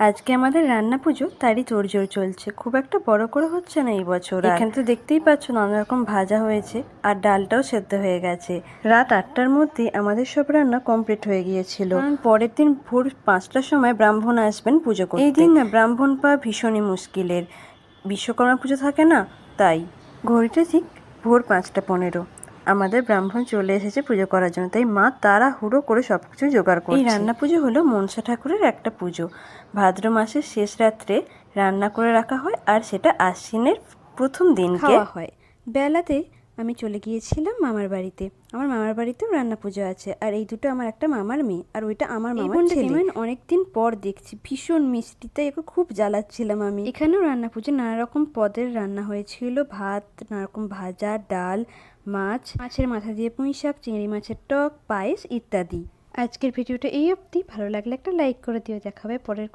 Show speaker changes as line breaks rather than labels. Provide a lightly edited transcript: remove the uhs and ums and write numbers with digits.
আজকে আমাদের রান্না পুজো তারই তোড়জোড় চলছে। খুব একটা বড় করে হচ্ছে না এই বছর। এখানে তো দেখতেই পাচ্ছ নানা রকম ভাজা হয়েছে আর ডালটাও সেদ্ধ হয়ে গেছে। রাত 8টার মধ্যে আমাদের সব রান্না কমপ্লিট হয়ে গিয়েছিল। কারণ পরের দিন ভোর 5টার সময় ব্রাহ্মণ আসবেন পুজো করতে। এই দিন না ব্রাহ্মণ পাওয়া ভীষণই মুশকিলের। বিশ্বকর্মা পুজো থাকে না, তাই ঘড়িটা ঠিক ভোর 5টা 15 আমাদের ব্রাহ্মণ চলে এসেছে পুজো করার জন্য। তাই মা তাড়াহুড়ো করে সবকিছু জোগাড় করছে। এই রান্না পুজো হলো মনসা ঠাকুরের একটা পুজো। ভাদ্র মাসের শেষ রাত্রে রান্না করে রাখা হয় আর সেটা আশ্বিনের প্রথম দিনকে খাওয়া হয়। বেলাতে আমি চলে গিয়েছিলাম মামার বাড়িতে। আমার মামার বাড়িতেও রান্না পুজো আছে। আর এই দুটো আমার একটা মামার মেয়ে, আর ওইটা আমার মামার ছেলে। অনেকদিন পর দেখছি, ভীষণ মিষ্টি, তাই ওকে খুব জ্বালাচ্ছিলাম আমি। এখানেও রান্না পুজো, নানা রকম পদের রান্না হয়েছিল। ভাত, নানা রকম ভাজা, ডাল, মাছ, মাছের মাথা দিয়ে পুঁই শাক, চিংড়ি মাছের টক, পায়েস ইত্যাদি। আজকের ভিডিওটা এই অবধি। ভালো লাগলে একটা লাইক করে দিও। দেখা হবে পরের